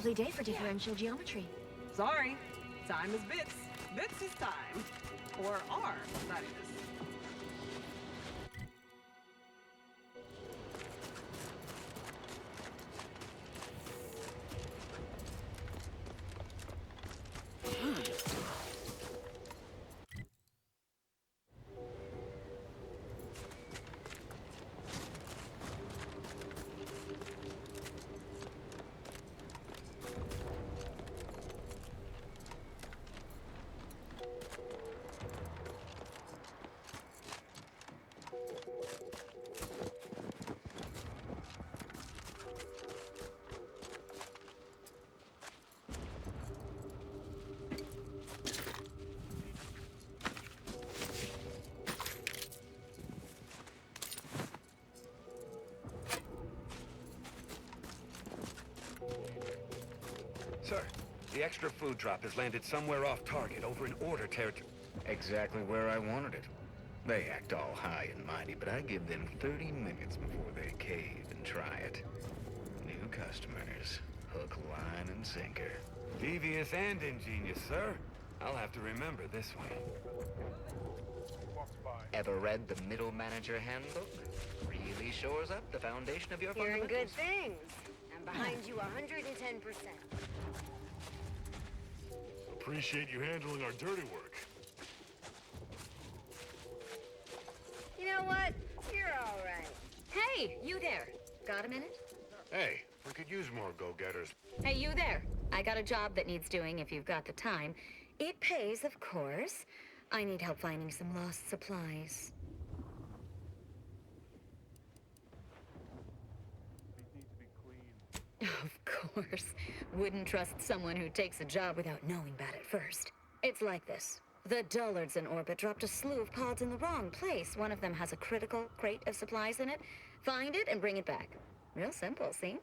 lovely day for differential geometry. Sorry. Time is bits. Bits is time. Or are, that is. Sir, the extra food drop has landed somewhere off target over in Order territory. Exactly where I wanted it. They act all high and mighty, but I give them 30 minutes before they cave and try it. New customers. Hook, line, and sinker. Devious and ingenious, sir. I'll have to remember this one. Ever read the Middle Manager Handbook? Really shores up the foundation of your Hearing fundamentals. good things. I'm behind you 110%. Appreciate you handling our dirty work. You know what? You're all right. Hey, you there. Got a minute? Hey, we could use more go-getters. Hey, you there. I got a job that needs doing if you've got the time. It pays, of course. I need help finding some lost supplies. Of course. Wouldn't trust someone who takes a job without knowing about it first. It's like this. The dullards in orbit dropped a slew of pods in the wrong place. One of them has a critical crate of supplies in it. Find it and bring it back. Real simple, see?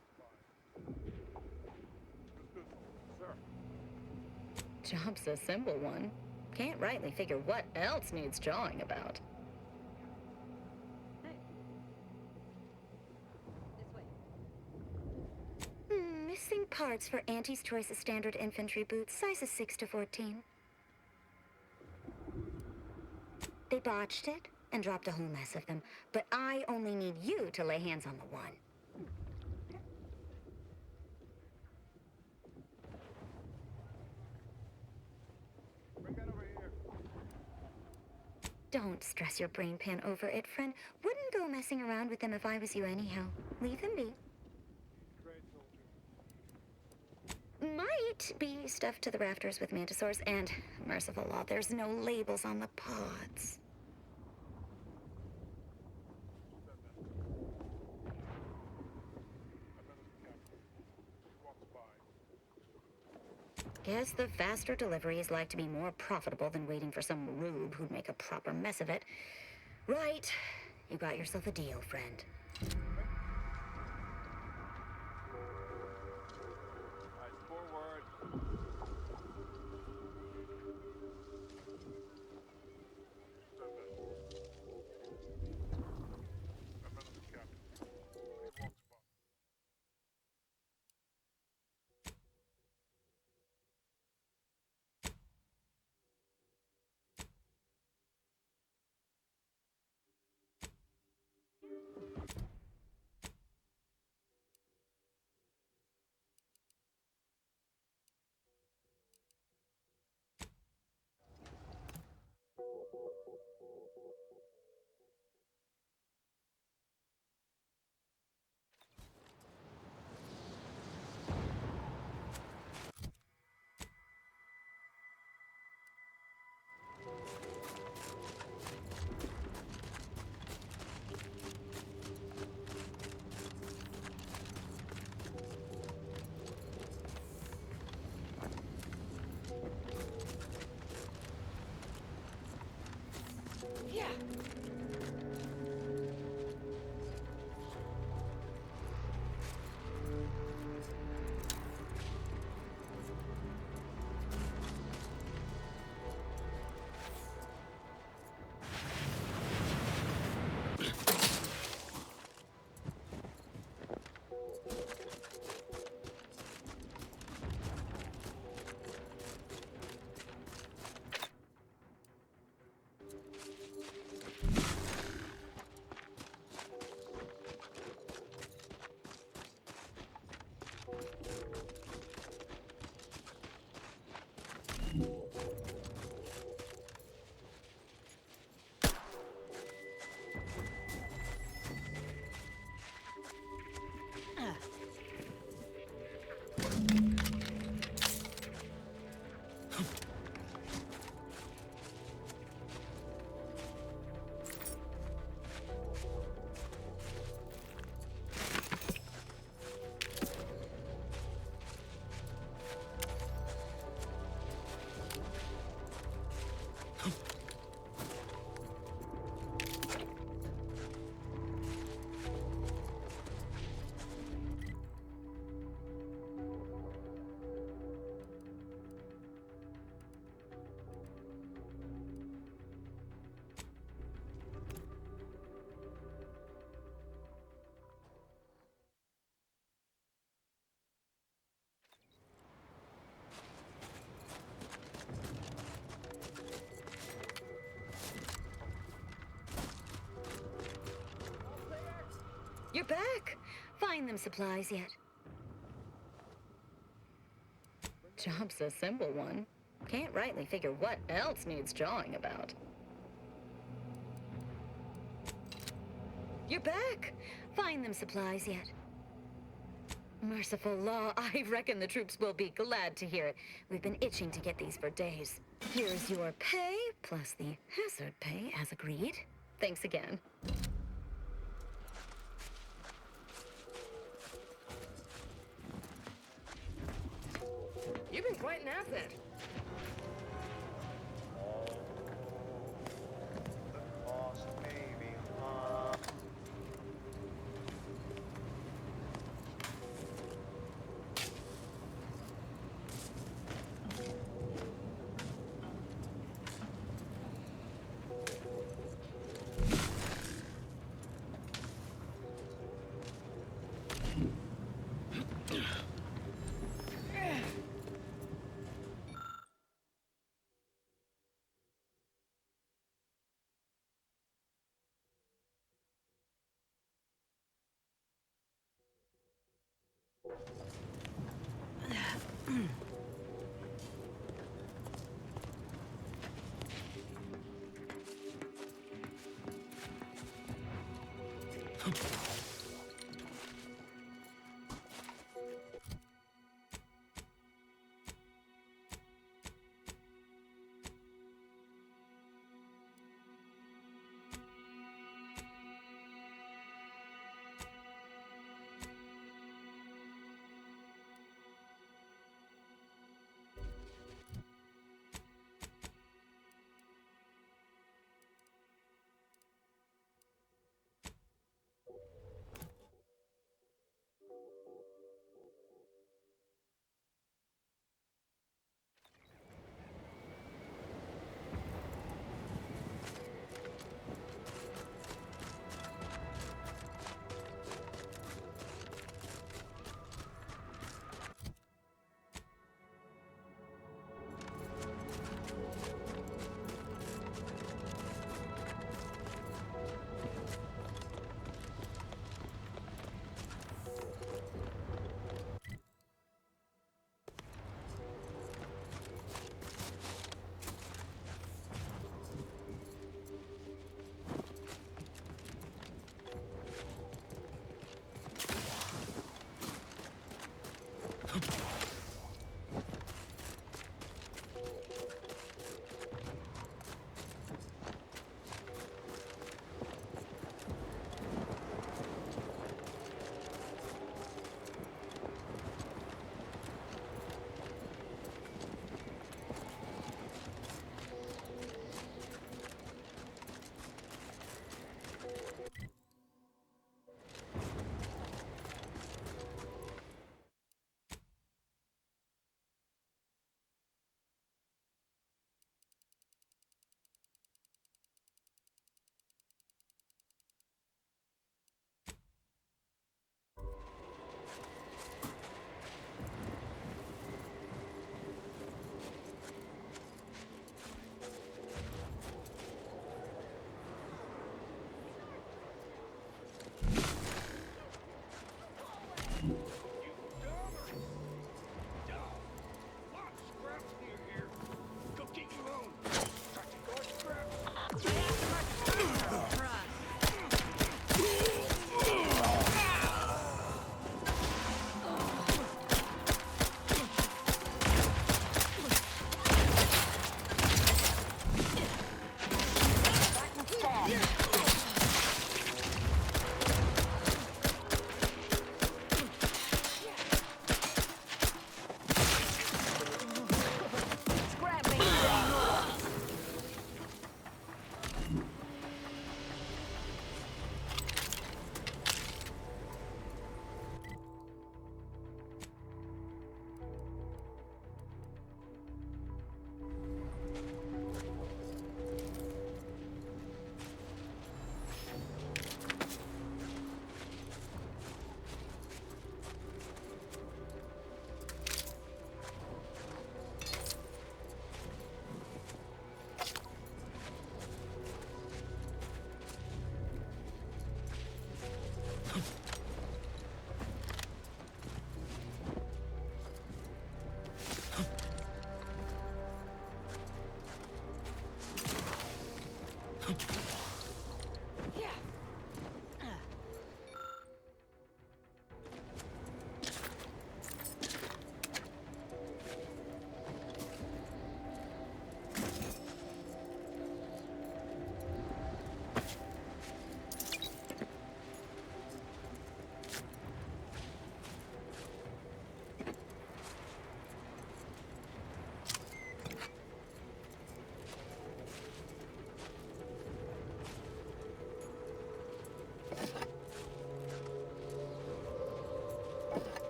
Job's a simple one. Can't rightly figure what else needs jawing about. Missing parts for Auntie's Choice of standard infantry boots, sizes 6 to 14. They botched it and dropped a whole mess of them, but I only need you to lay hands on the one. Don't stress your brain pan over it, friend. Wouldn't go messing around with them if I was you anyhow. Leave them be. Might be stuffed to the rafters with mantisaurs, and, merciful law, there's no labels on the pods. Guess the faster delivery is like to be more profitable than waiting for some rube who'd make a proper mess of it. Right. You got yourself a deal, friend. Yeah. You're back! Find them supplies yet? Job's a simple one. Can't rightly figure what else needs jawing about. You're back! Find them supplies yet? Merciful law, I reckon the troops will be glad to hear it. We've been itching to get these for days. Here's your pay, plus the hazard pay as agreed. Thanks again. You've been quite an asset.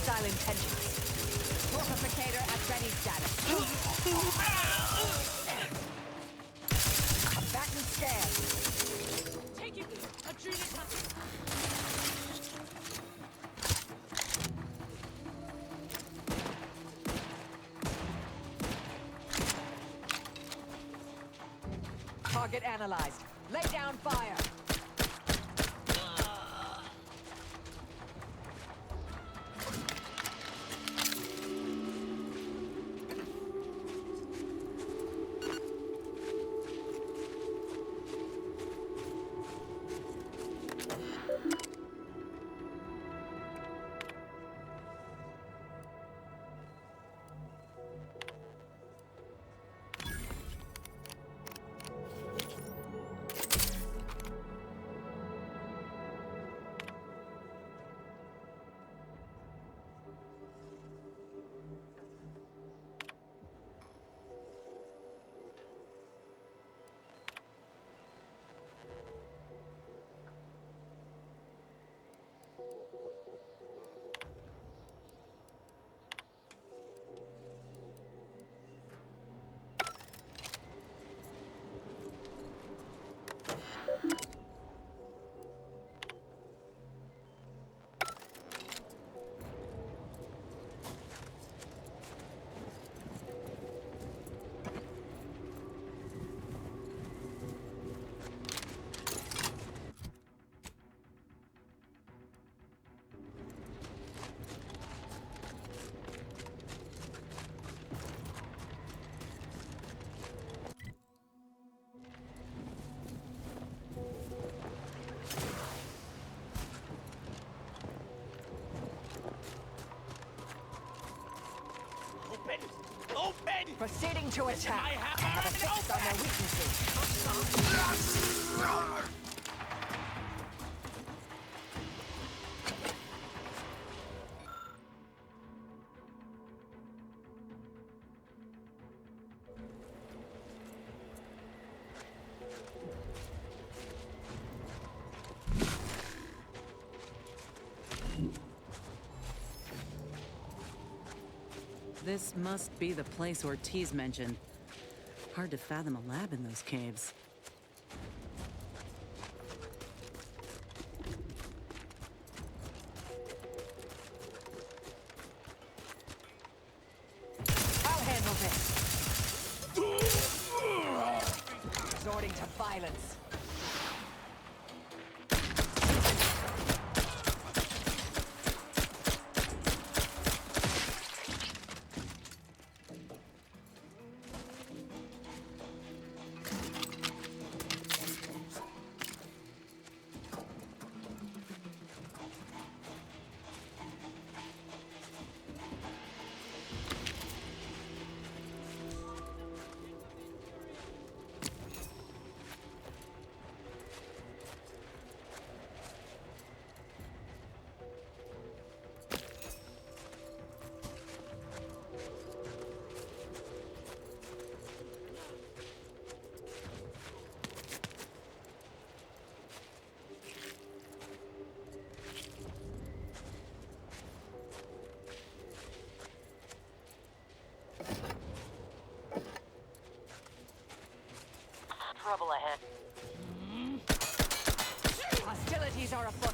Hostile intentions. Fortificator at ready status. Combatant scan. Taking adrenaline. Target analyzed. Lay down fire. Proceeding to attack. I have a fix on their weaknesses. This must be the place Ortiz mentioned. Hard to fathom a lab in those caves. I'll handle this. Resorting to violence. Trouble ahead. Hostilities are afoot.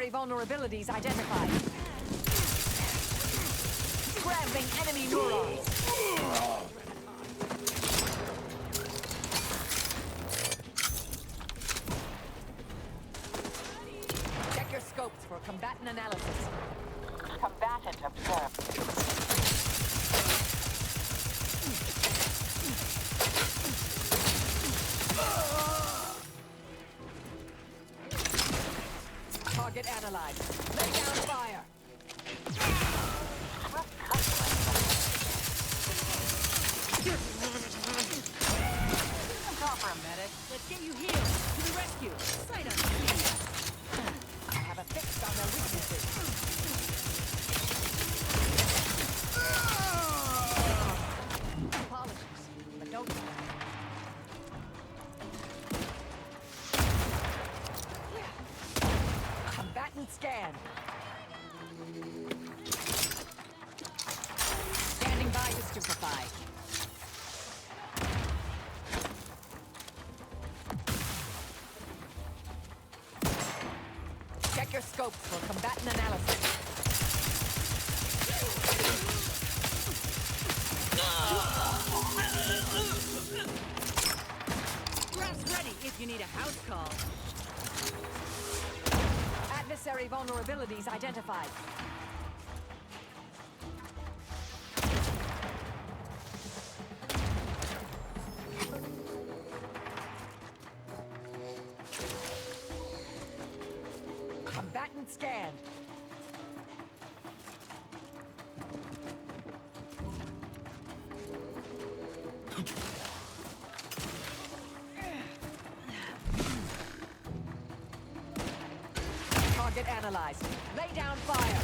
Adversary vulnerabilities identified. Scrambling enemy neurons. Check your scopes for combatant analysis. Combatant observed. Target analyzed. Lay down fire. Stop for a medic. Let's get you healed. To the rescue. Sight unseen. I have a fix on their weaknesses. Apologies, but don't. Combatant scan. Standing by to stupefy. Check your scopes for combatant analysis. Grass ready if you need a house call. Adversary vulnerabilities identified. Combatant scanned. Target analyzed. Lay down fire.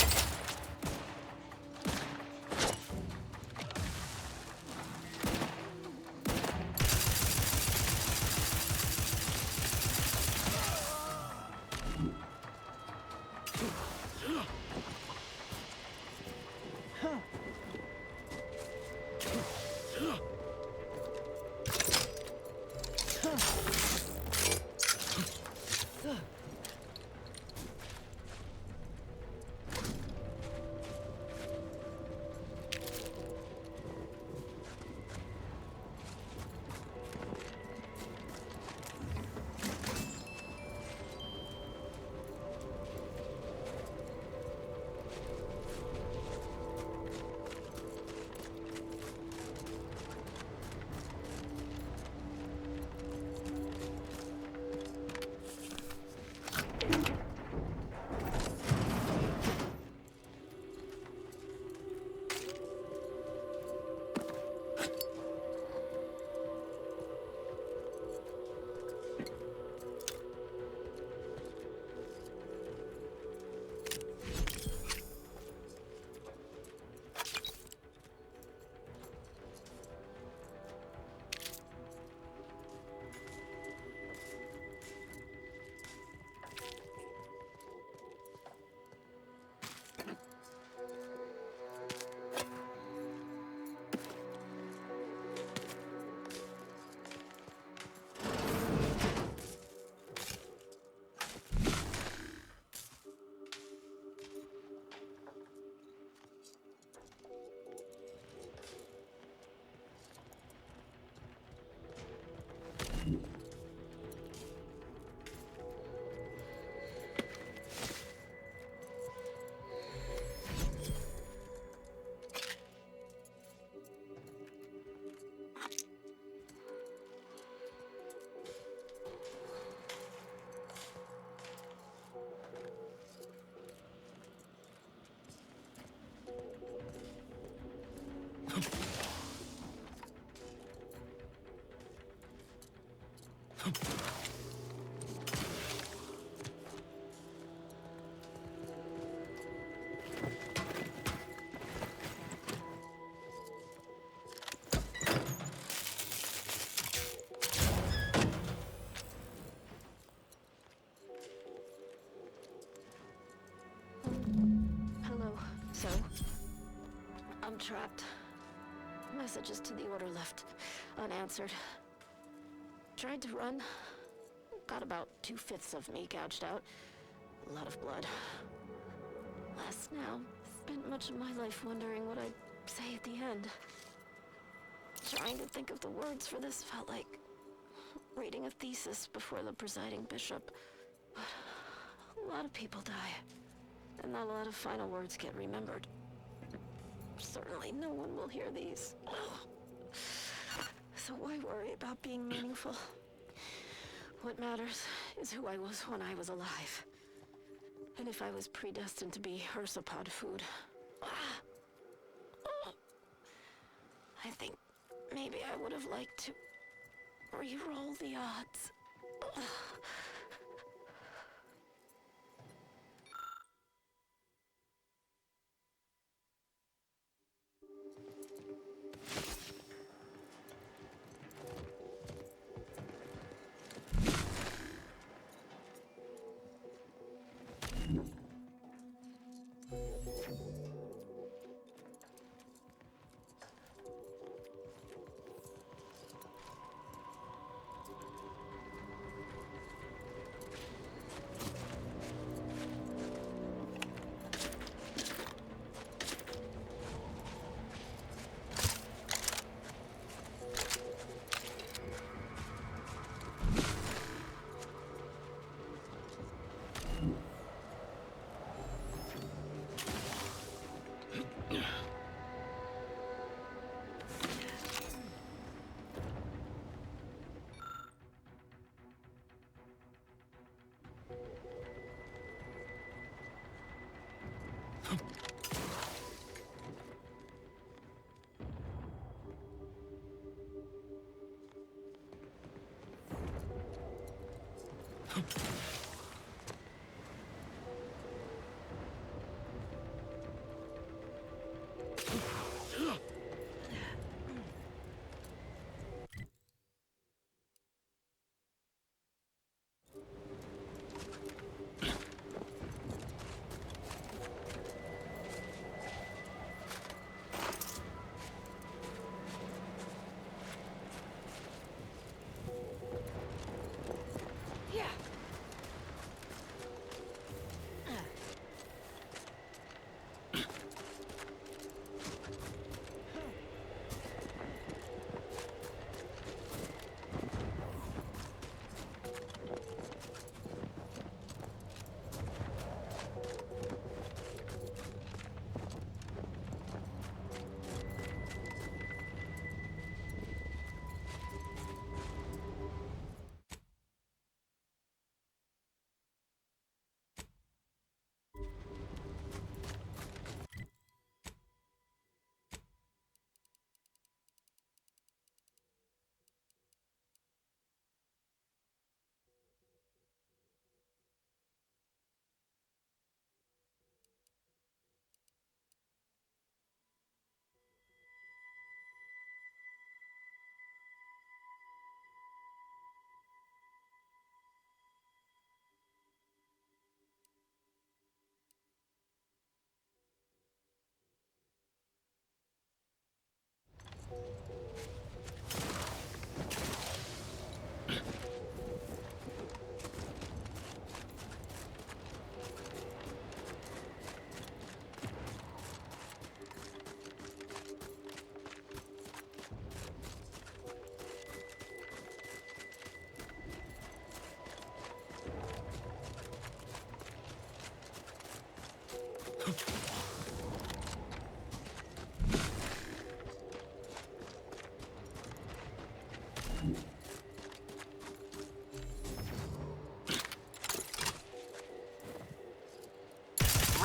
So, I'm trapped. Messages to the order left unanswered. Tried to run. Got about 2/5 of me gouged out. A lot of blood. Last now, spent much of my life wondering what I'd say at the end. Trying to think of the words for this felt like reading a thesis before the presiding bishop. But a lot of people die, and not a lot of final words get remembered. Certainly no one will hear these. So why worry about being meaningful? What matters is who I was when I was alive. And if I was predestined to be ursapod food. I think maybe I would have liked to re-roll the odds.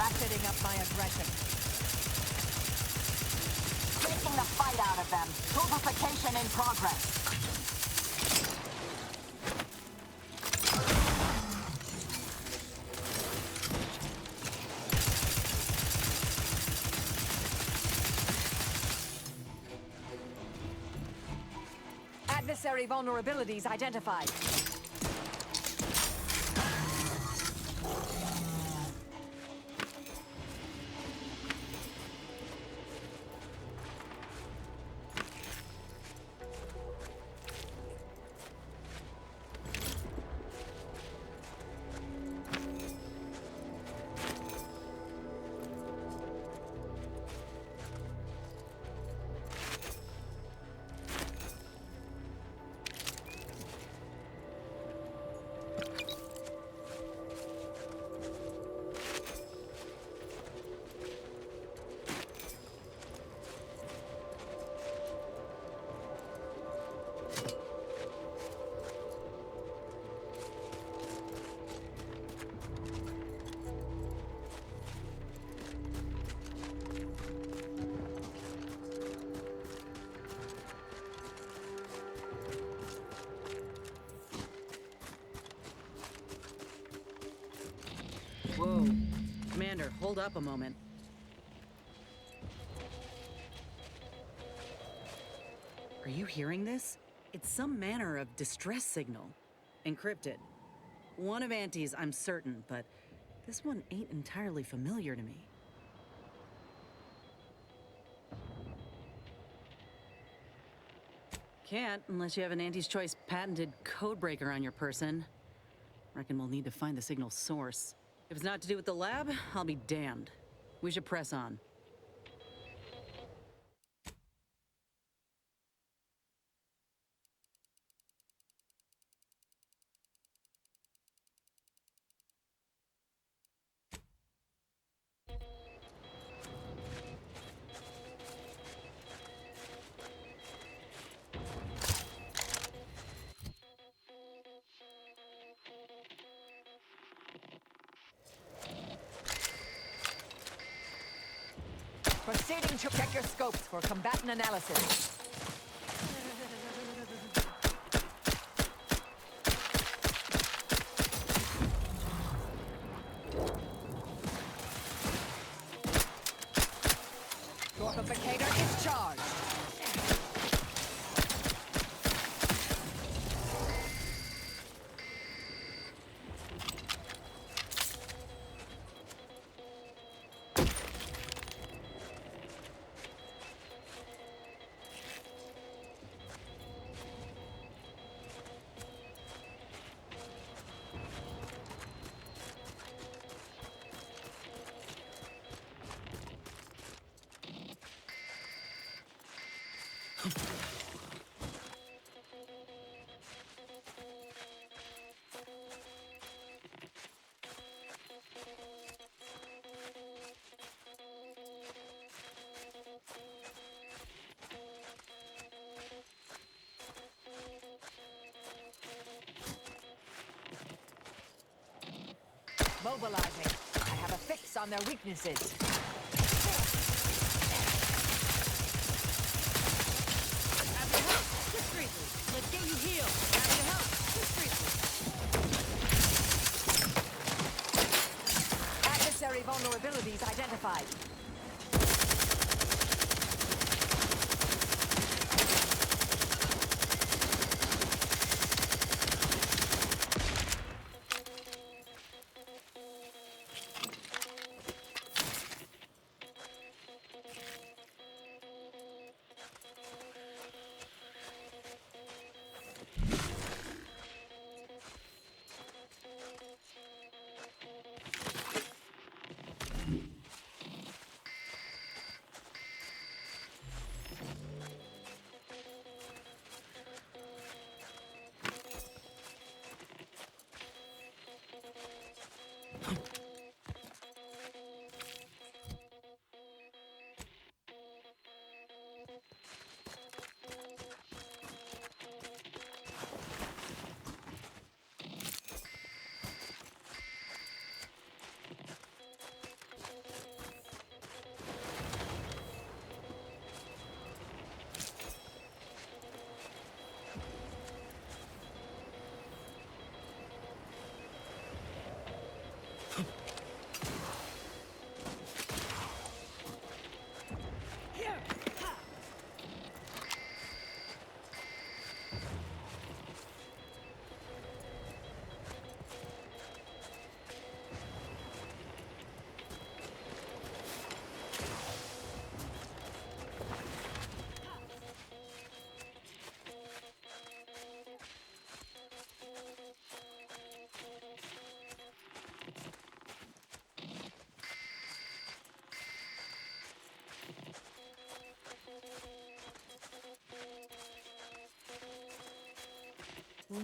Ratcheting up my aggression. Taking the fight out of them. Purification in progress. Adversary vulnerabilities identified. Whoa. Commander, hold up a moment. Are you hearing this? It's some manner of distress signal. Encrypted. One of Auntie's, I'm certain, but this one ain't entirely familiar to me. Can't unless you have an Auntie's Choice patented codebreaker on your person. Reckon we'll need to find the signal's source. If it's not to do with the lab, I'll be damned. We should press on. Proceeding to check your scopes for combatant analysis. Fortificator is charged. Mobilizing. I have a fix on their weaknesses. Have your help, discreetly. Let's get you healed. Have your help, discreetly. Adversary vulnerabilities identified.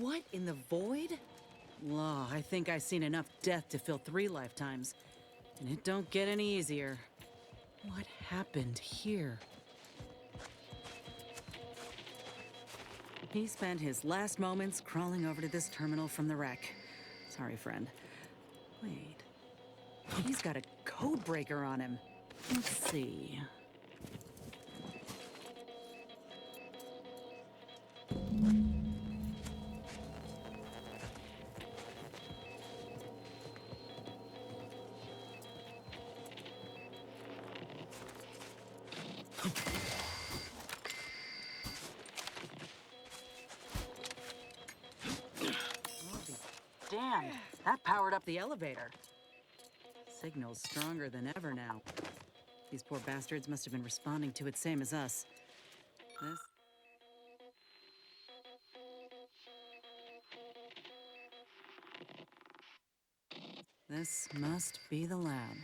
What in the void? Law, I think I've seen enough death to fill 3 lifetimes. And it don't get any easier. What happened here? He spent his last moments crawling over to this terminal from the wreck. Sorry, friend. Wait. He's got a code breaker on him. Let's see. Damn, that powered up the elevator. Signal's stronger than ever now. These poor bastards must have been responding to it same as us. This must be the lab.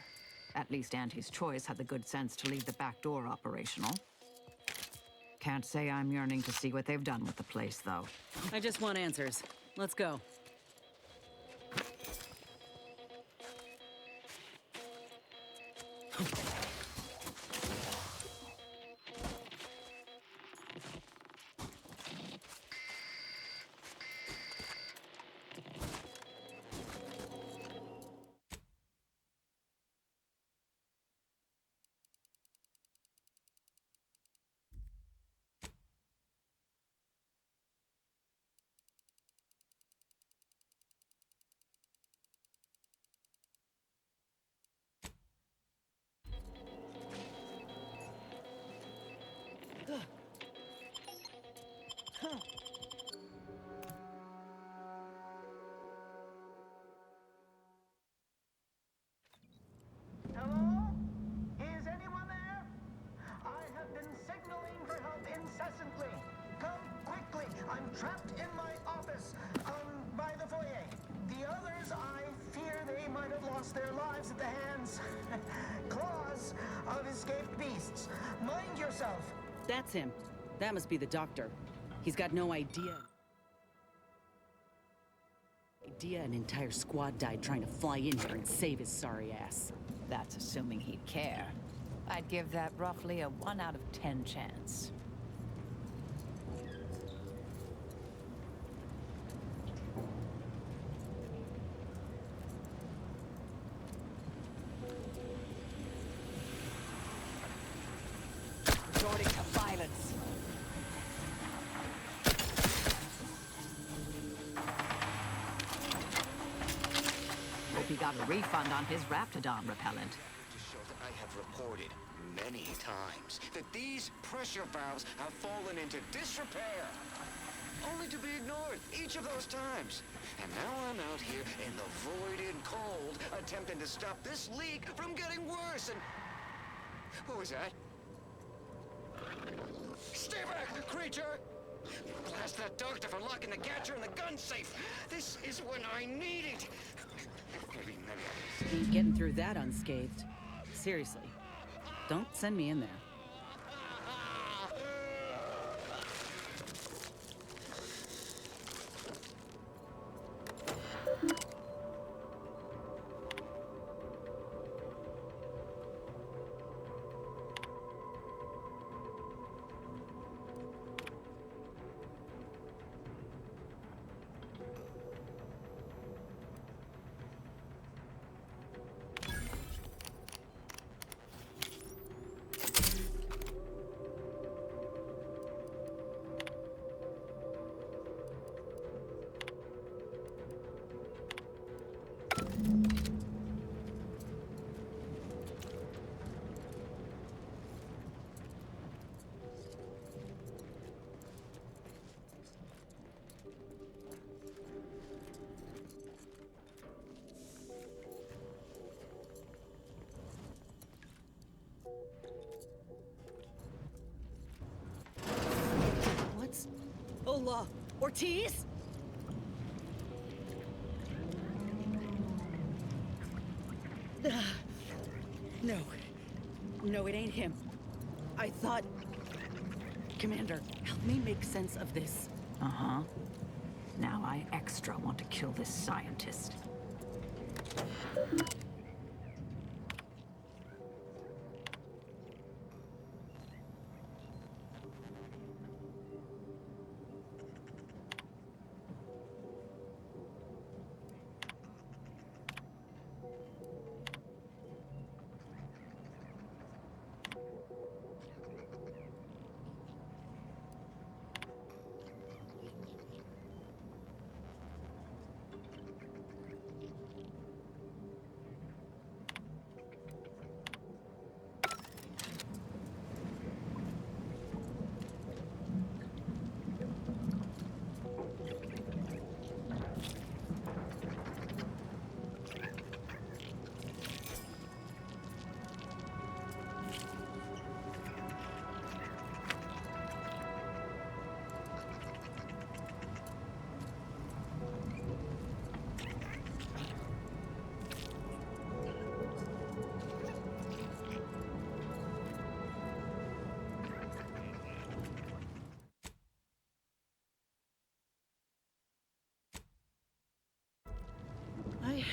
At least Auntie's Choice had the good sense to leave the back door operational. Can't say I'm yearning to see what they've done with the place, though. I just want answers. Let's go. Hello? Is anyone there? I have been signaling for help incessantly. Come quickly. I'm trapped in my office, by the foyer. The others, I fear they might have lost their lives at the hands, claws of escaped beasts. Mind yourself. That's him. That must be the doctor. He's got no idea an entire squad died trying to fly in here and save his sorry ass. That's assuming he'd care. I'd give that roughly a 1 out of 10 chance. Resorting to violence. Hope he got a refund on his Raptidon repellent. To show that I have reported many times that these pressure valves have fallen into disrepair, only to be ignored each of those times. And now I'm out here in the void and cold, attempting to stop this leak from getting worse. And what was that? Stay back, creature! Blast that doctor for locking the gadget in the gun safe. This is when I need it. Maybe. Ain't getting through that unscathed. Seriously. Don't send me in there. What's... Ola Ortiz? No. No, it ain't him. I thought... Commander, help me make sense of this. Uh-huh. Now I extra want to kill this scientist.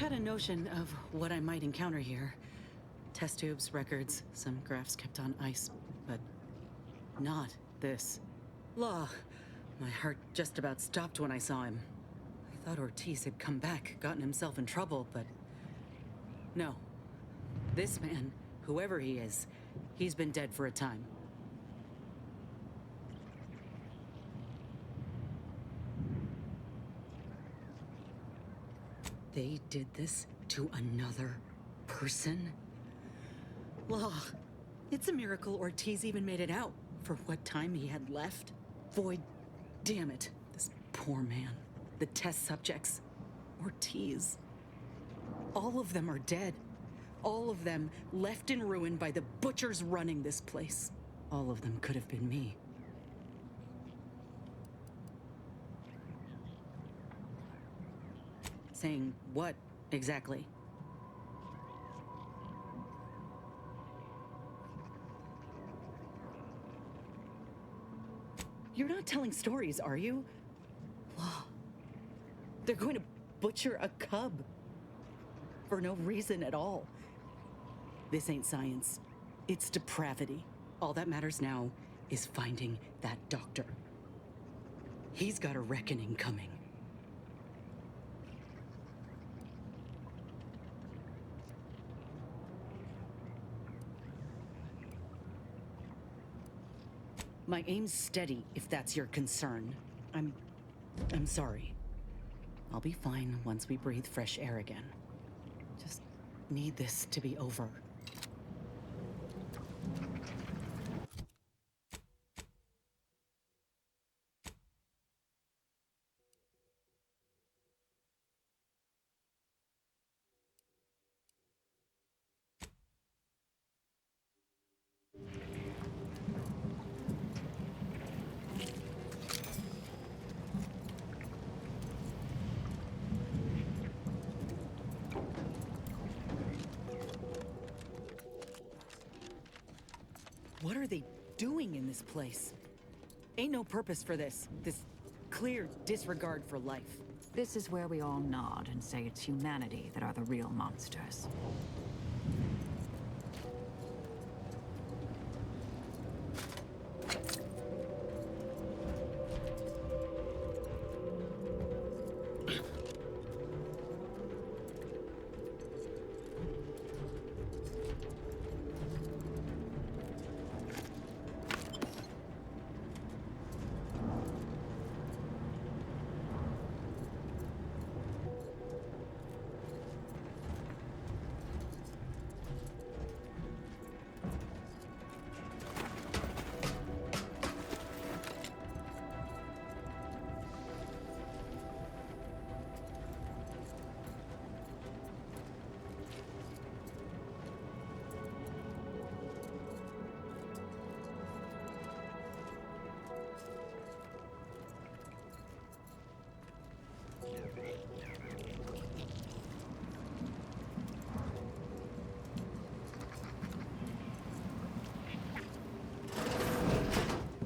had a notion of what I might encounter here. Test tubes, records, some graphs kept on ice, but not this. Law. My heart just about stopped when I saw him. I thought Ortiz had come back, gotten himself in trouble, but no. This man, whoever he is, he's been dead for a time. They did this to another person? Law, it's a miracle Ortiz even made it out for what time he had left. Void, damn it, this poor man. The test subjects, Ortiz. All of them are dead. All of them left in ruin by the butchers running this place. All of them could have been me. Saying what, exactly? You're not telling stories, are you? Law. They're going to butcher a cub. For no reason at all. This ain't science. It's depravity. All that matters now is finding that doctor. He's got a reckoning coming. My aim's steady, if that's your concern. I'm sorry. I'll be fine once we breathe fresh air again. Just need this to be over. What are they doing in this place? Ain't no purpose for this clear disregard for life. This is where we all nod and say it's humanity that are the real monsters.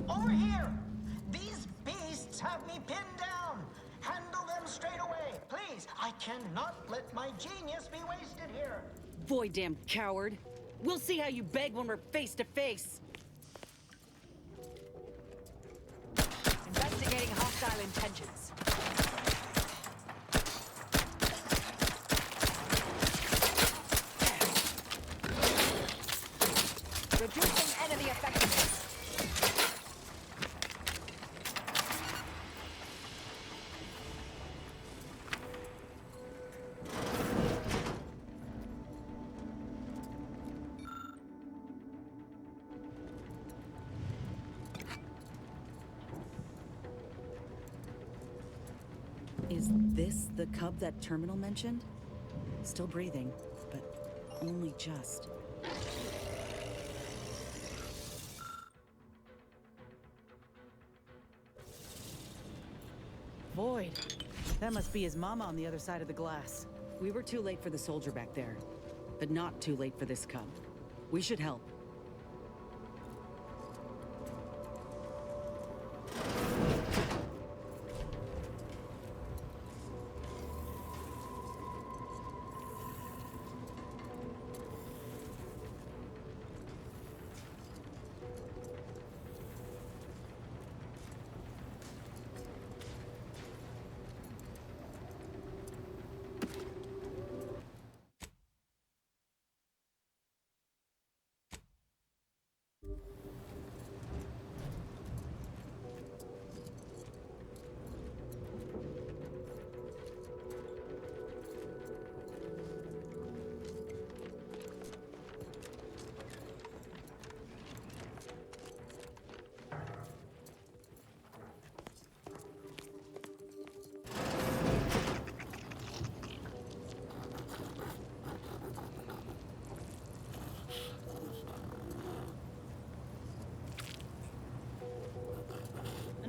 Over here! These beasts have me pinned down! Handle them straight away, please! I cannot let my genius be wasted here! Boy, damn coward. We'll see how you beg when we're face to face. Investigating hostile intentions. Reducing enemy effectiveness. Is this the cub that Terminal mentioned? Still breathing, but only just. Void. That must be his mama on the other side of the glass. We were too late for the soldier back there, but not too late for this cub. We should help.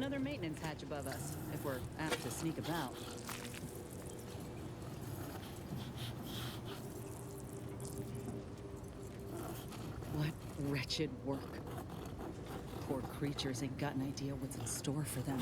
another maintenance hatch above us, if we're apt to sneak about. What wretched work. Poor creatures ain't got an idea what's in store for them.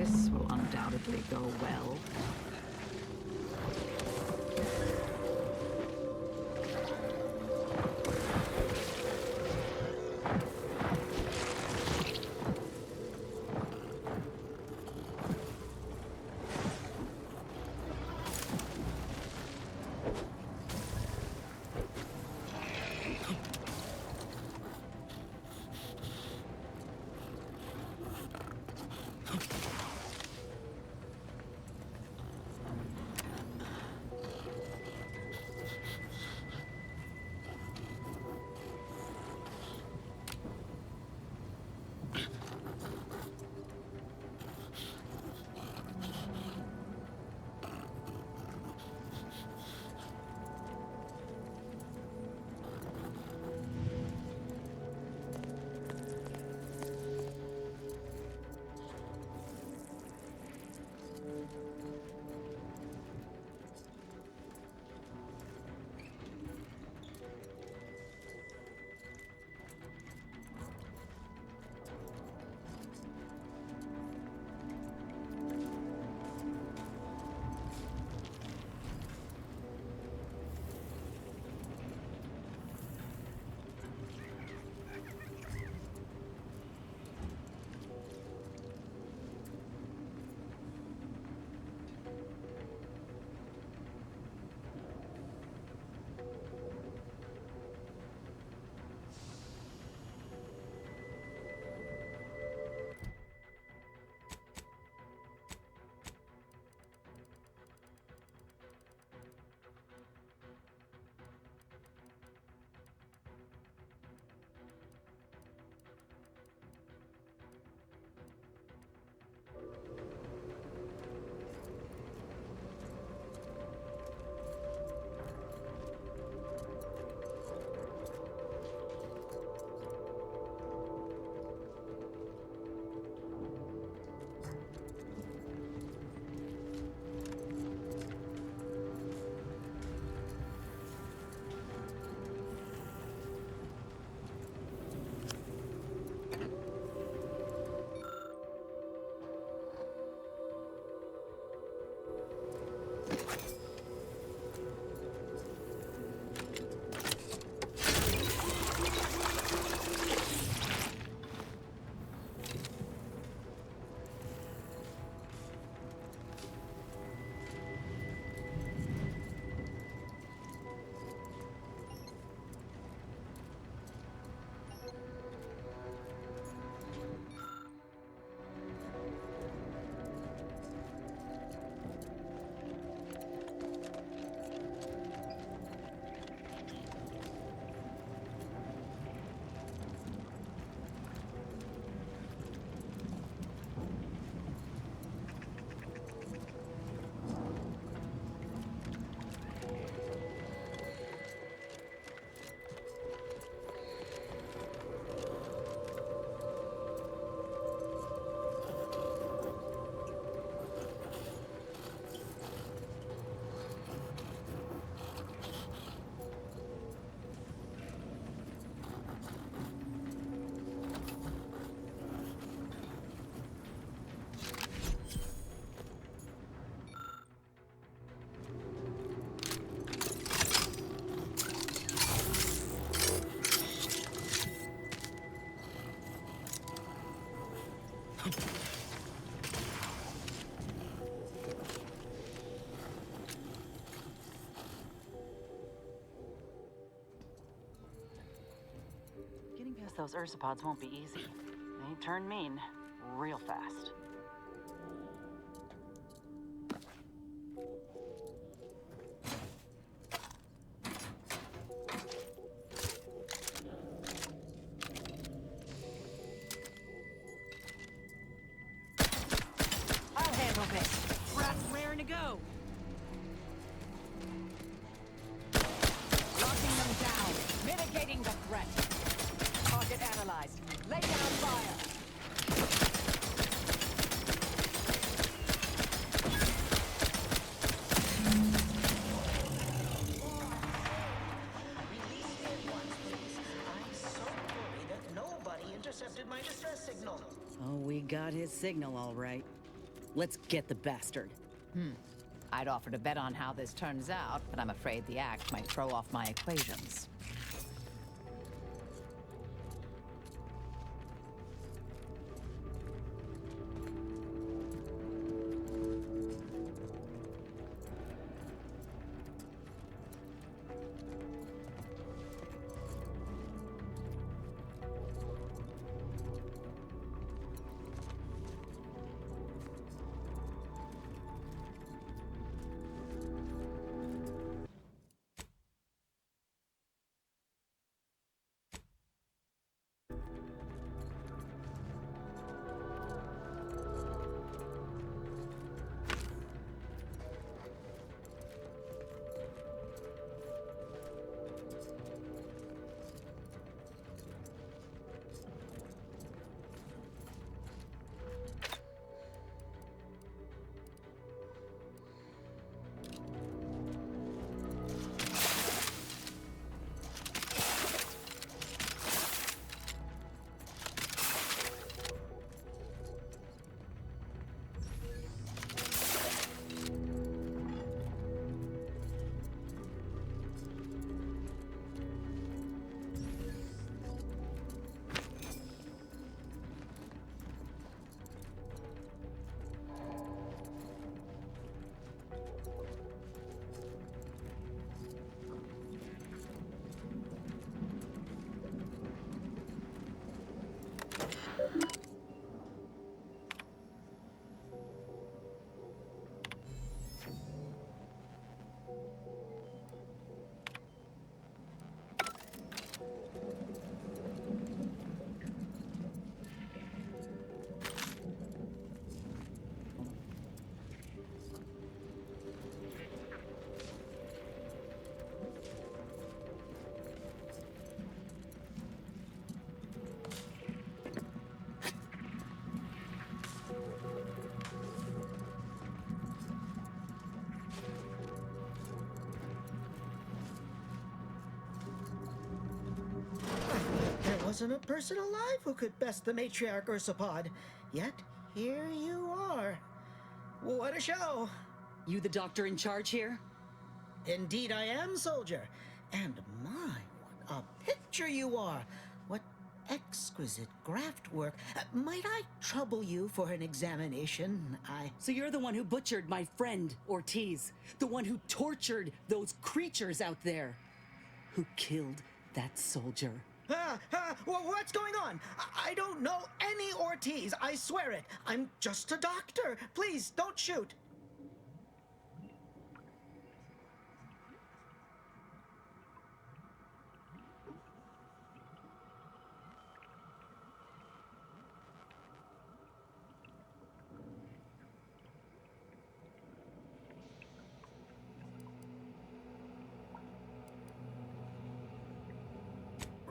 This will undoubtedly go well. Getting past those ursopods won't be easy. They turn mean real fast. I'll handle this. Rat's raring to go. Locking them down. Mitigating the threat. Target analyzed. Lay down fire. Release me at once, please. I'm so worried that nobody intercepted my distress signal. Oh, we got his signal all right. Let's get the bastard. I'd offer to bet on how this turns out, but I'm afraid the act might throw off my equations. There wasn't a person alive who could best the matriarch Ursopod. Yet, here you are. What a show! You the doctor in charge here? Indeed I am, soldier. And my, what a picture you are! What exquisite graft work. Might I trouble you for an examination? So you're the one who butchered my friend, Ortiz. The one who tortured those creatures out there. Who killed that soldier. What's going on? I don't know any Ortiz, I swear it. I'm just a doctor. Please, don't shoot.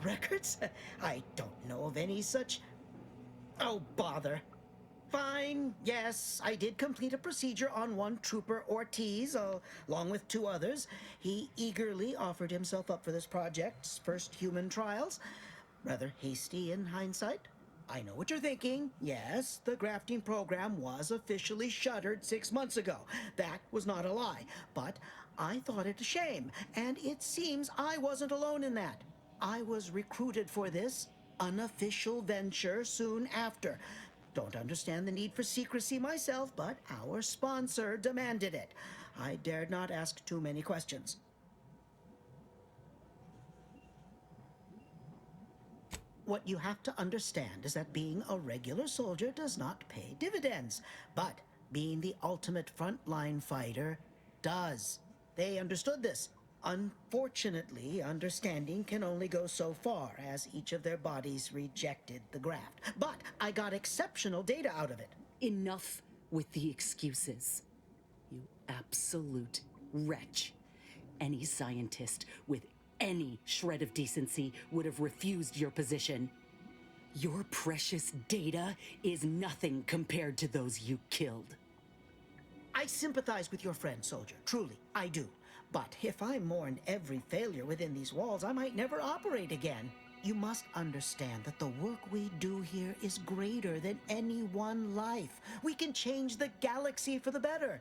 Records? I don't know of any such... Oh, bother. Fine, yes, I did complete a procedure on one Trooper Ortiz, along with 2 others. He eagerly offered himself up for this project's first human trials. Rather hasty in hindsight. I know what you're thinking. Yes, the grafting program was officially shuttered 6 months ago. That was not a lie. But I thought it a shame, and it seems I wasn't alone in that. I was recruited for this unofficial venture soon after. Don't understand the need for secrecy myself, but our sponsor demanded it. I dared not ask too many questions. What you have to understand is that being a regular soldier does not pay dividends, but being the ultimate frontline fighter does. They understood this. Unfortunately, understanding can only go so far, as each of their bodies rejected the graft. But I got exceptional data out of it. Enough with the excuses. You absolute wretch. Any scientist with any shred of decency would have refused your position. Your precious data is nothing compared to those you killed. I sympathize with your friend, soldier. Truly, I do. But if I mourn every failure within these walls, I might never operate again. You must understand that the work we do here is greater than any one life. We can change the galaxy for the better.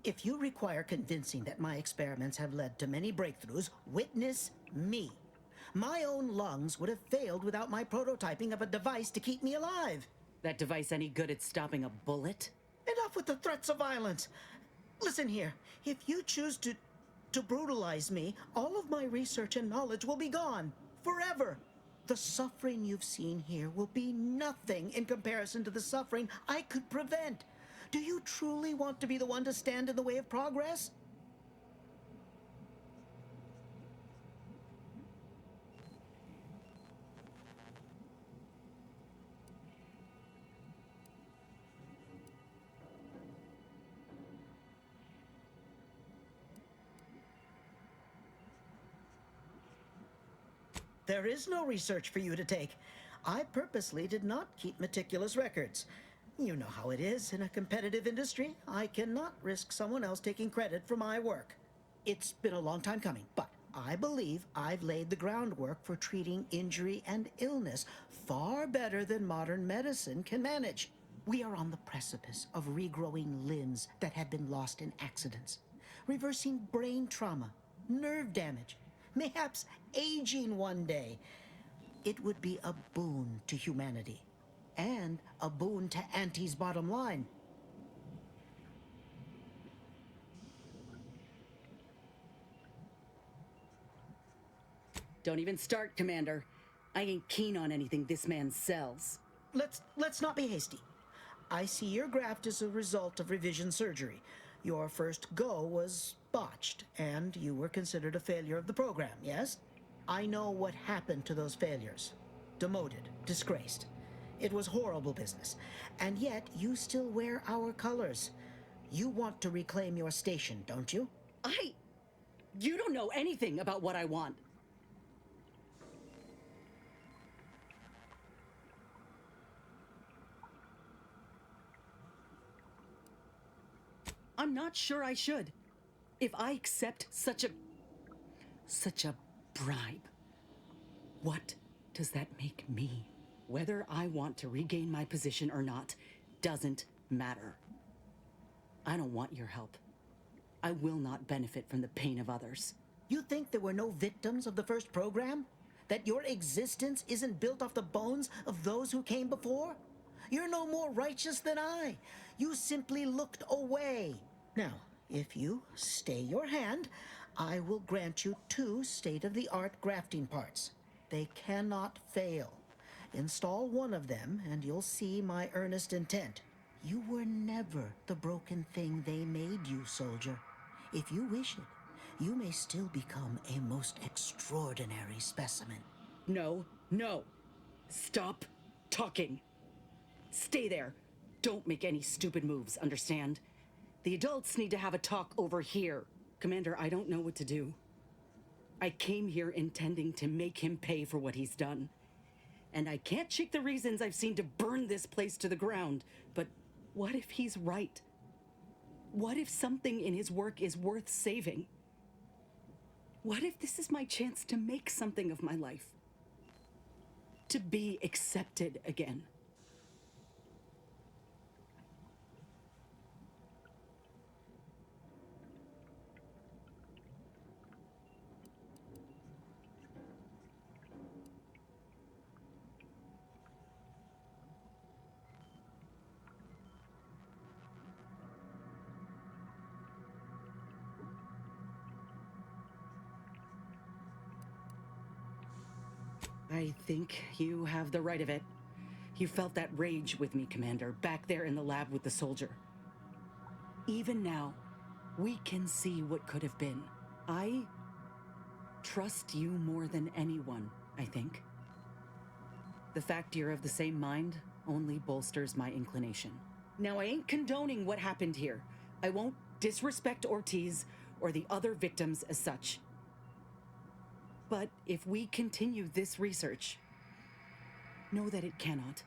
If you require convincing that my experiments have led to many breakthroughs, witness me. My own lungs would have failed without my prototyping of a device to keep me alive. That device any good at stopping a bullet? Enough with the threats of violence. Listen here, if you choose to brutalize me, all of my research and knowledge will be gone. Forever. The suffering you've seen here will be nothing in comparison to the suffering I could prevent. Do you truly want to be the one to stand in the way of progress? There is no research for you to take. I purposely did not keep meticulous records. You know how it is in a competitive industry. I cannot risk someone else taking credit for my work. It's been a long time coming, but I believe I've laid the groundwork for treating injury and illness far better than modern medicine can manage. We are on the precipice of regrowing limbs that had been lost in accidents, reversing brain trauma, nerve damage, mayhaps aging one day. It would be a boon to humanity. And a boon to Auntie's bottom line. Don't even start, Commander. I ain't keen on anything this man sells. Let's not be hasty. I see your graft as a result of revision surgery. Your first go was botched, and you were considered a failure of the program, yes? I know what happened to those failures. Demoted, disgraced. It was horrible business. And yet, you still wear our colors. You want to reclaim your station, don't you? You don't know anything about what I want. I'm not sure I should. If I accept such a bribe, what does that make me? Whether I want to regain my position or not doesn't matter. I don't want your help. I will not benefit from the pain of others. You think there were no victims of the first program? That your existence isn't built off the bones of those who came before? You're no more righteous than I. You simply looked away. Now, if you stay your hand, I will grant you 2 state-of-the-art grafting parts. They cannot fail. Install one of them, and you'll see my earnest intent. You were never the broken thing they made you, soldier. If you wish it, you may still become a most extraordinary specimen. No. Stop talking. Stay there. Don't make any stupid moves, understand? The adults need to have a talk over here. Commander, I don't know what to do. I came here intending to make him pay for what he's done. And I can't shake the reasons I've seen to burn this place to the ground. But what if he's right? What if something in his work is worth saving? What if this is my chance to make something of my life? To be accepted again? I think you have the right of it. You felt that rage with me, Commander, back there in the lab with the soldier. Even now, we can see what could have been. I trust you more than anyone, I think. The fact you're of the same mind only bolsters my inclination. Now, I ain't condoning what happened here. I won't disrespect Ortiz or the other victims as such. But if we continue this research, know that it cannot,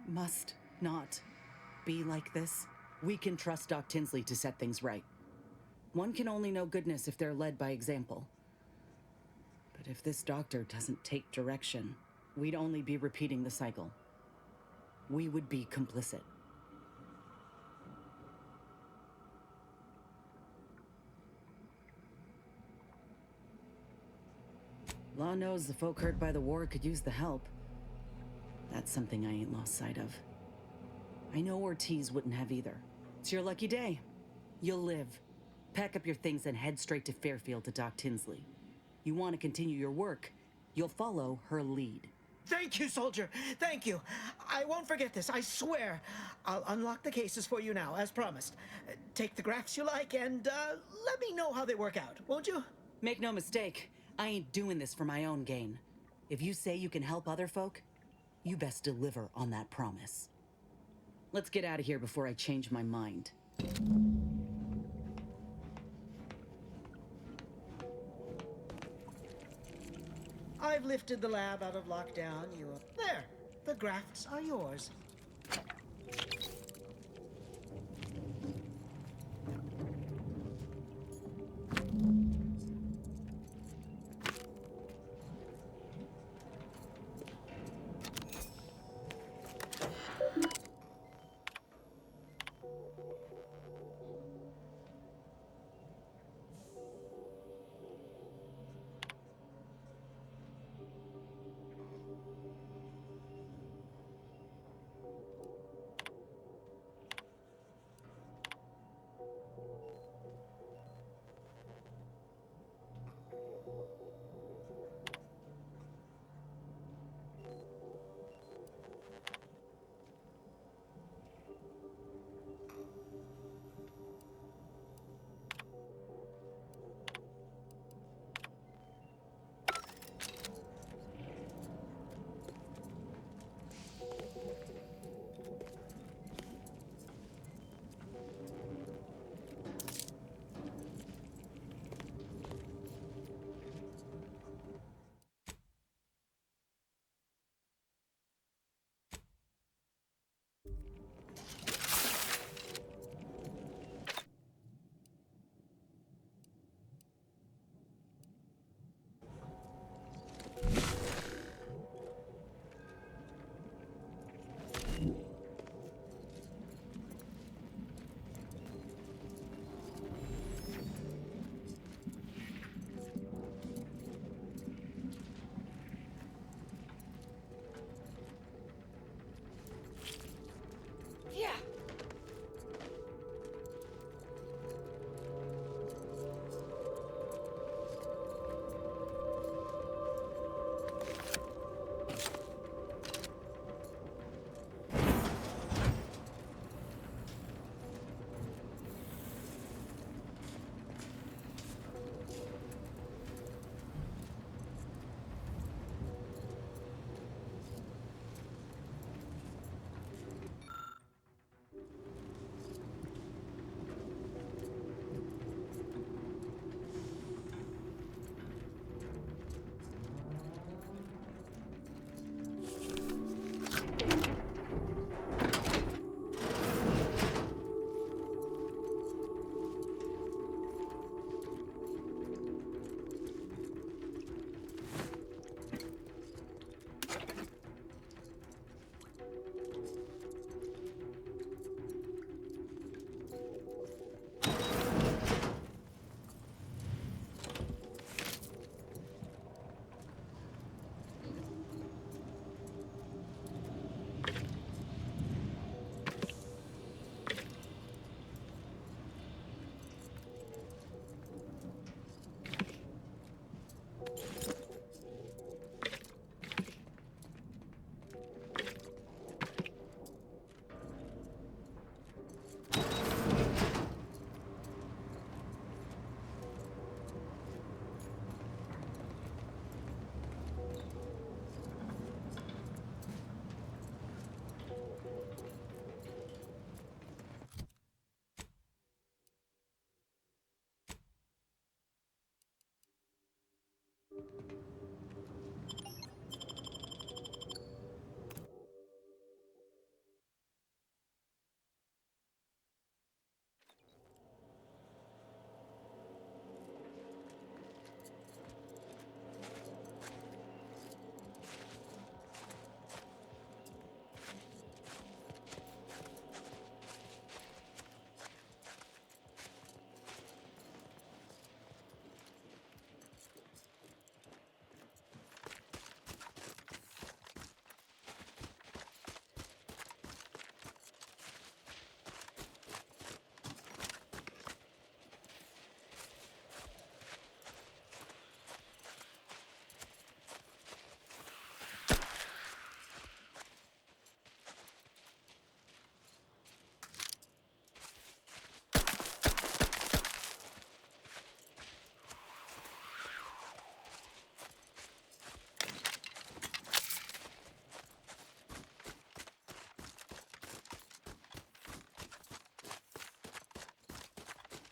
must not be like this. We can trust Doc Tinsley to set things right. One can only know goodness if they're led by example. But if this doctor doesn't take direction, we'd only be repeating the cycle. We would be complicit. Law knows the folk hurt by the war could use the help. That's something I ain't lost sight of. I know Ortiz wouldn't have either. It's your lucky day. You'll live. Pack up your things and head straight to Fairfield to Doc Tinsley. You want to continue your work, you'll follow her lead. Thank you, soldier. Thank you. I won't forget this, I swear. I'll unlock the cases for you now, as promised. Take the graphs you like and let me know how they work out, won't you? Make no mistake, I ain't doing this for my own gain. If you say you can help other folk, you best deliver on that promise. Let's get out of here before I change my mind. I've lifted the lab out of lockdown. There. The grafts are yours.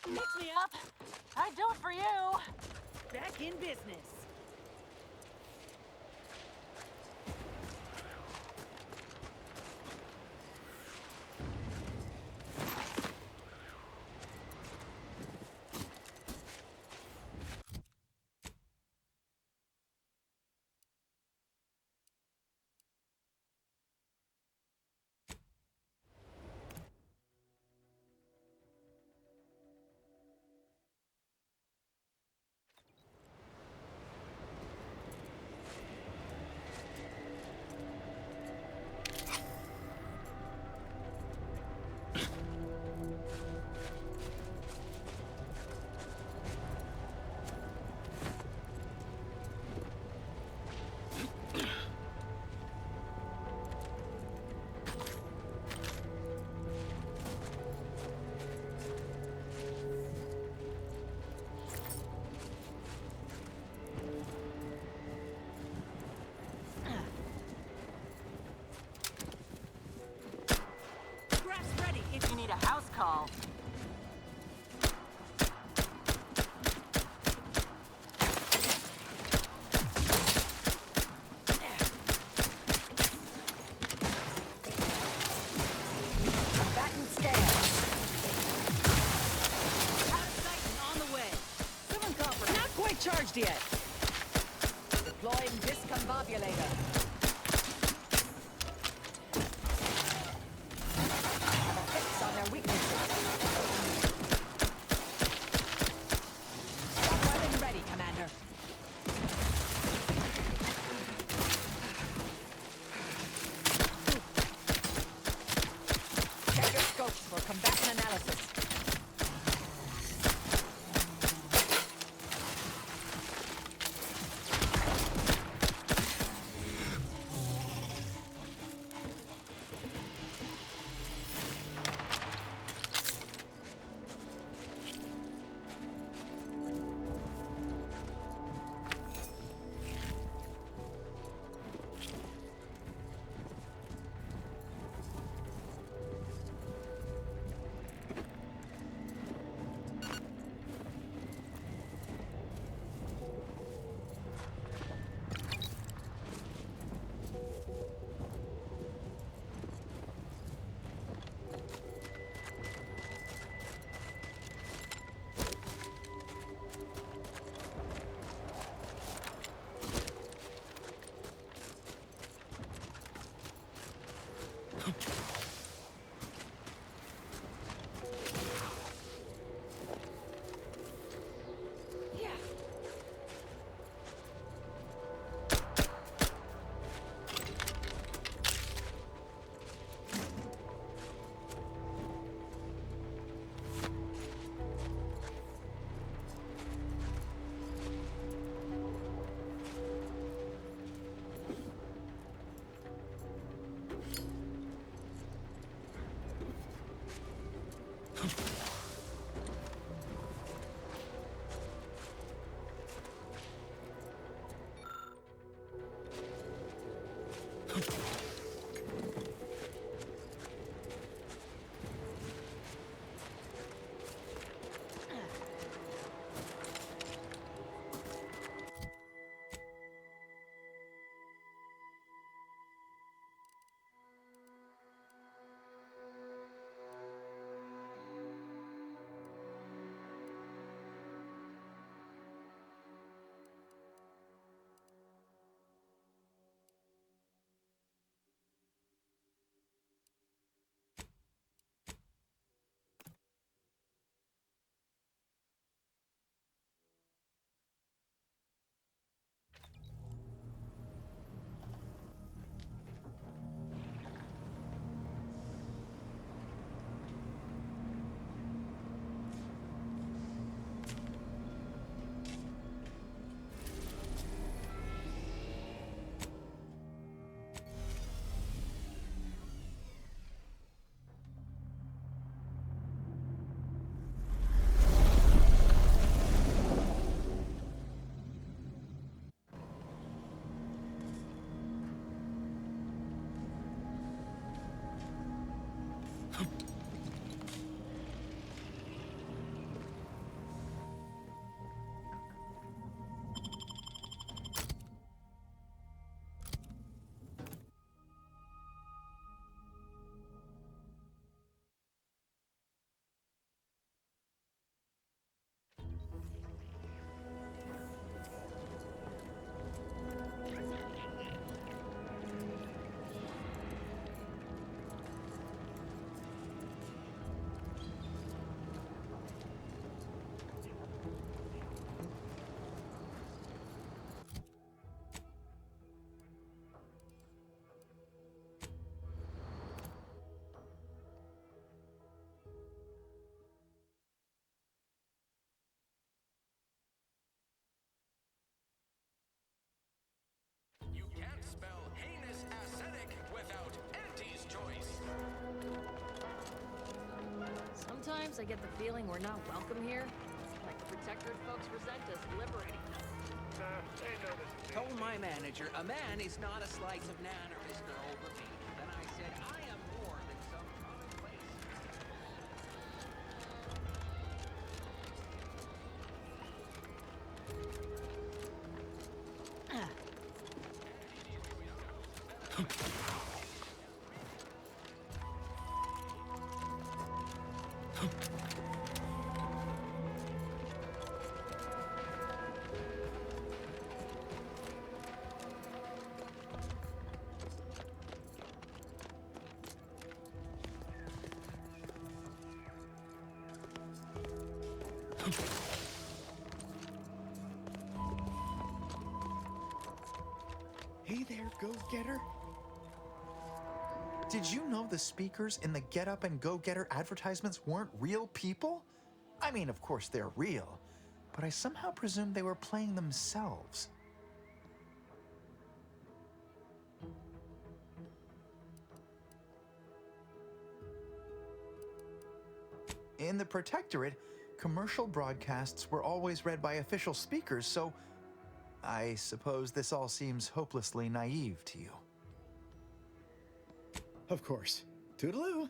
Mix me up. I'd do it for you. Back in business. If you need a house call. Combatant scan. Out of sight and on the way. Summon copper. Not quite charged yet. Deploying discombobulator. On their weaknesses. Stop weapon ready, Commander. Check your scopes for combatant analysis. You can't spell heinous ascetic without Auntie's choice. Sometimes I get the feeling we're not welcome here. Like the Protectorate folks resent us liberating them. Told my manager, a man is not a slice of nan or Mr. Overbeat. Then I said, I am more than some commonplace. Hey there, Go-Getter. Did you know the speakers in the Get Up and Go-Getter advertisements weren't real people? I mean, of course they're real, but I somehow presumed they were playing themselves. In the Protectorate, commercial broadcasts were always read by official speakers, so I suppose this all seems hopelessly naive to you. Of course. Toodaloo!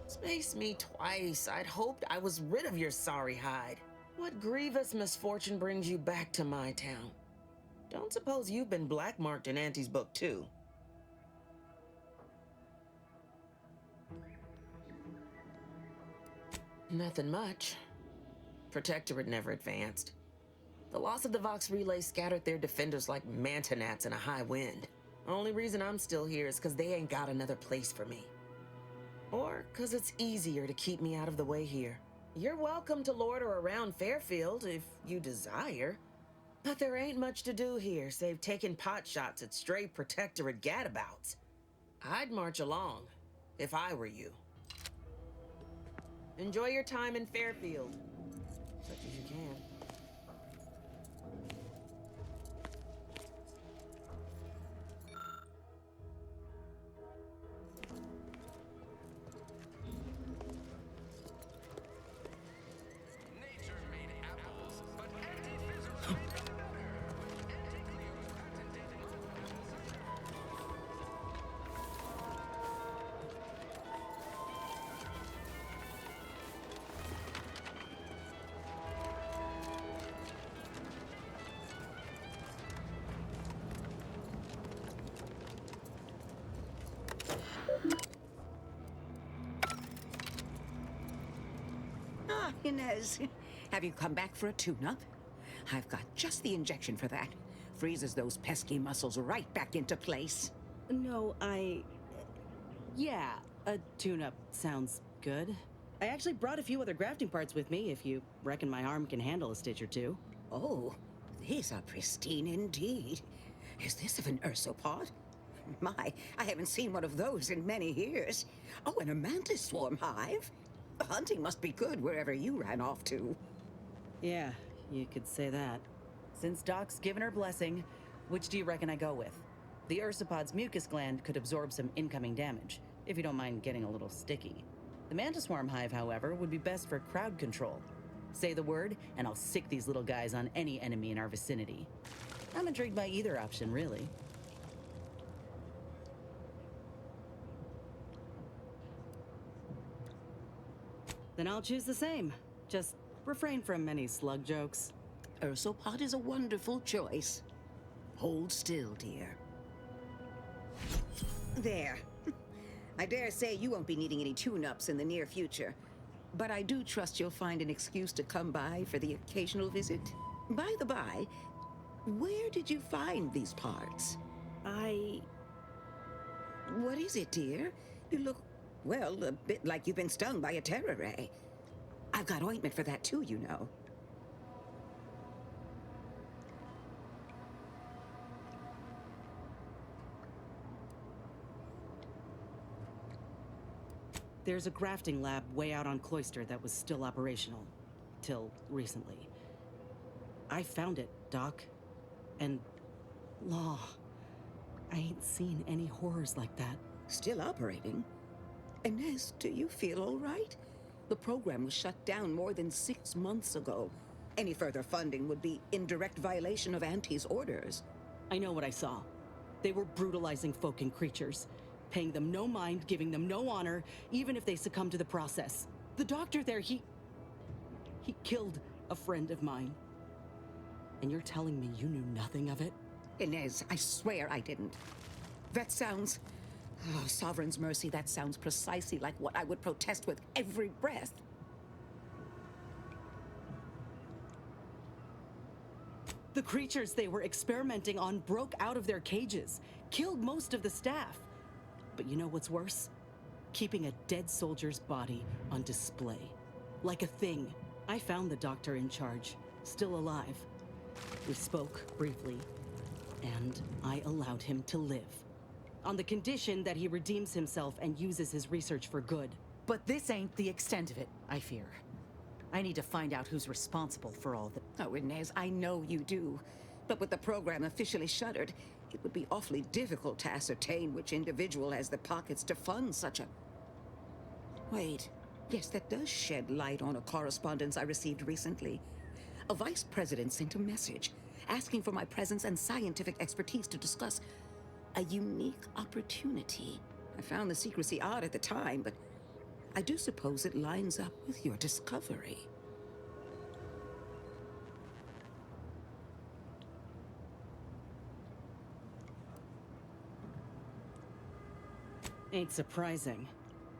Space me twice. I'd hoped I was rid of your sorry hide. What grievous misfortune brings you back to my town? Don't suppose you've been blackmarked in Auntie's book, too? Nothing much. Protectorate never advanced. The loss of the Vox Relay scattered their defenders like manta gnats in a high wind. Only reason I'm still here is because they ain't got another place for me. Or because it's easier to keep me out of the way here. You're welcome to loiter around Fairfield if you desire. But there ain't much to do here, save taking pot shots at stray Protectorate gadabouts. I'd march along, if I were you. Enjoy your time in Fairfield, such as you can. Ah, Inez. Have you come back for a tune-up? I've got just the injection for that. Freezes those pesky muscles right back into place. No, yeah, a tune-up sounds good. I actually brought a few other grafting parts with me, if you reckon my arm can handle a stitch or two. Oh, these are pristine indeed. Is this of an ursopod? My, I haven't seen one of those in many years. Oh, and a mantis swarm hive. The hunting must be good wherever you ran off to. Yeah, you could say that. Since Doc's given her blessing, which do you reckon I go with? The ursopod's mucus gland could absorb some incoming damage, if you don't mind getting a little sticky. The Mantis Swarm Hive, however, would be best for crowd control. Say the word, and I'll sick these little guys on any enemy in our vicinity. I'm intrigued by either option, really. Then I'll choose the same. Just refrain from many slug jokes. Ursopod is a wonderful choice. Hold still, dear. There. I dare say you won't be needing any tune-ups in the near future. But I do trust you'll find an excuse to come by for the occasional visit. By the by, where did you find these parts? What is it, dear? You look, well, a bit like you've been stung by a terror ray. I've got ointment for that too, you know. There's a grafting lab way out on Cloister that was still operational. Till recently. I found it, Doc. And... Law. I ain't seen any horrors like that. Still operating? Inez, do you feel all right? The program was shut down more than 6 months ago. Any further funding would be in direct violation of Auntie's orders. I know what I saw. They were brutalizing folk and creatures. Paying them no mind, giving them no honor, even if they succumb to the process. The doctor there, he killed a friend of mine. And you're telling me you knew nothing of it? Inez, I swear I didn't. That sounds... Oh, Sovereign's mercy, that sounds precisely like what I would protest with every breath. The creatures they were experimenting on broke out of their cages, killed most of the staff. But you know what's worse? Keeping a dead soldier's body on display. Like a thing. I found the doctor in charge, still alive. We spoke briefly, and I allowed him to live. On the condition that he redeems himself and uses his research for good. But this ain't the extent of it, I fear. I need to find out who's responsible for all the... Oh, Inez, I know you do. But with the program officially shuttered, it would be awfully difficult to ascertain which individual has the pockets to fund such a... Wait. Yes, that does shed light on a correspondence I received recently. A vice president sent a message asking for my presence and scientific expertise to discuss a unique opportunity. I found the secrecy odd at the time, but I do suppose it lines up with your discovery. Ain't surprising.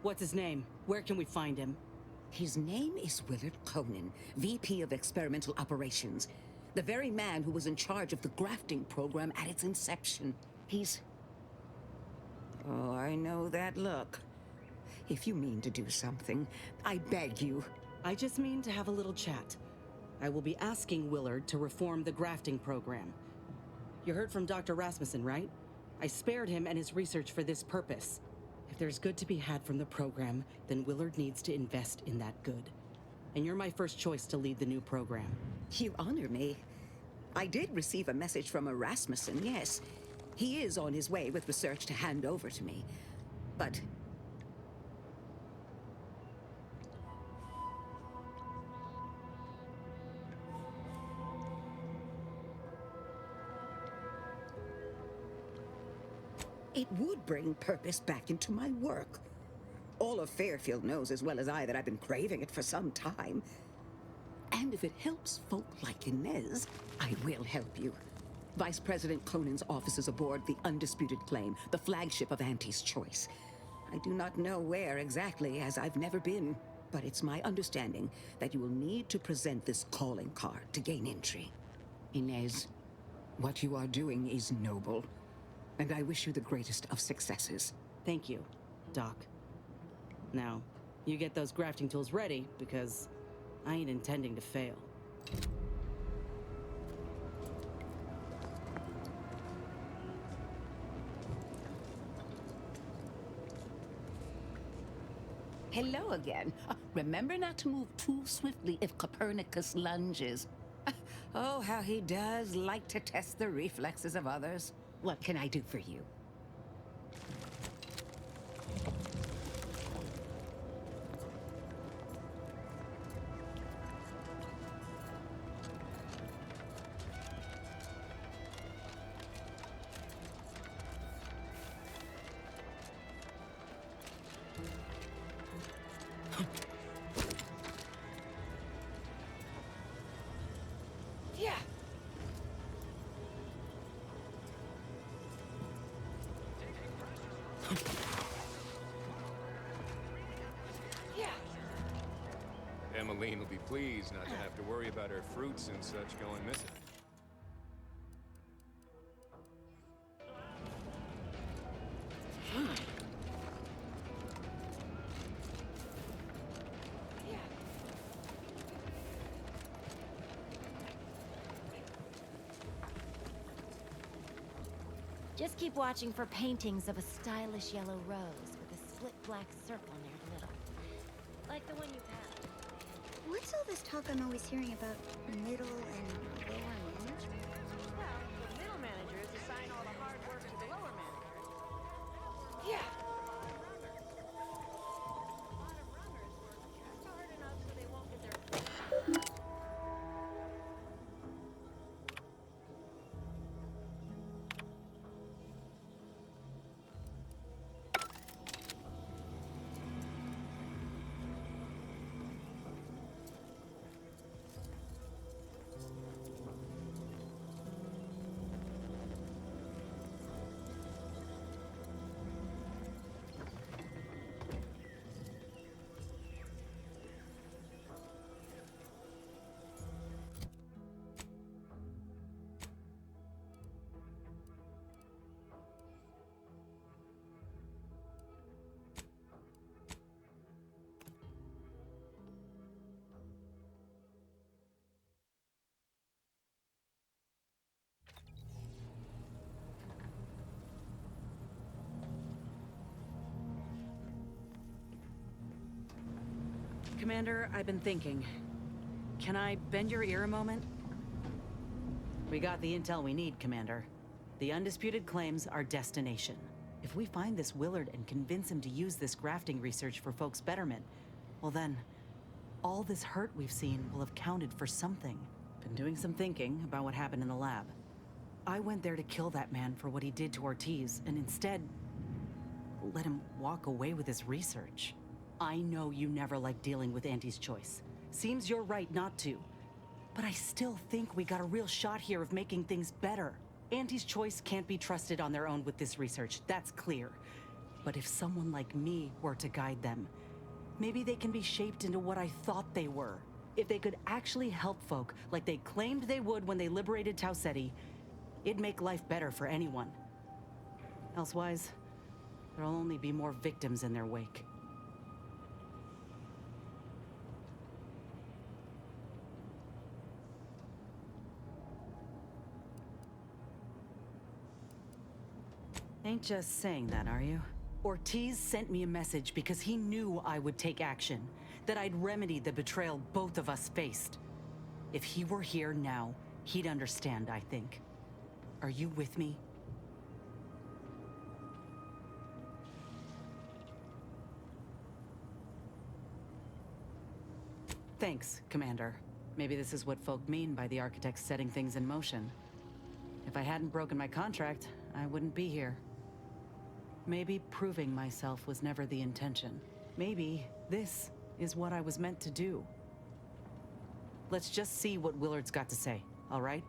What's his name? Where can we find him? His name is Willard Conan, VP of Experimental Operations. The very man who was in charge of the grafting program at its inception. He's... Oh, I know that look. If you mean to do something, I beg you. I just mean to have a little chat. I will be asking Willard to reform the grafting program. You heard from Dr. Rasmussen, right? I spared him and his research for this purpose. If there's good to be had from the program, then Willard needs to invest in that good. And you're my first choice to lead the new program. You honor me. I did receive a message from a Rasmussen, yes. He is on his way with research to hand over to me. But... it would bring purpose back into my work. All of Fairfield knows as well as I that I've been craving it for some time. And if it helps folk like Inez, I will help you. Vice President Conan's office is aboard the Undisputed Claim, the flagship of Auntie's Choice. I do not know where exactly, as I've never been, but it's my understanding that you will need to present this calling card to gain entry. Inez, what you are doing is noble, and I wish you the greatest of successes. Thank you, Doc. Now, you get those grafting tools ready, because I ain't intending to fail. Hello again. Remember not to move too swiftly if Copernicus lunges. Oh, how he does like to test the reflexes of others. What can I do for you? Emmeline will be pleased not to have to worry about her fruits and such going missing. Just keep watching for paintings of a stylish yellow rose with a split black circle near the middle. Like the one you passed. What's all this talk I'm always hearing about middle and lower management? Well, the middle managers assign all the hard work to the lower managers. Yeah. Commander, I've been thinking. Can I bend your ear a moment? We got the intel we need, Commander. The undisputed claims our destination. If we find this Willard and convince him to use this grafting research for folks' betterment, well then, all this hurt we've seen will have counted for something. Been doing some thinking about what happened in the lab. I went there to kill that man for what he did to Ortiz, and instead, let him walk away with his research. I know you never liked dealing with Auntie's choice. Seems you're right not to. But I still think we got a real shot here of making things better. Auntie's choice can't be trusted on their own with this research, that's clear. But if someone like me were to guide them, maybe they can be shaped into what I thought they were. If they could actually help folk like they claimed they would when they liberated Tau Ceti, it'd make life better for anyone. Elsewise, there'll only be more victims in their wake. Ain't just saying that, are you? Ortiz sent me a message because he knew I would take action, that I'd remedy the betrayal both of us faced. If he were here now, he'd understand, I think. Are you with me? Thanks, Commander. Maybe this is what folk mean by the architects setting things in motion. If I hadn't broken my contract, I wouldn't be here. Maybe proving myself was never the intention. Maybe this is what I was meant to do. Let's just see what Willard's got to say, all right?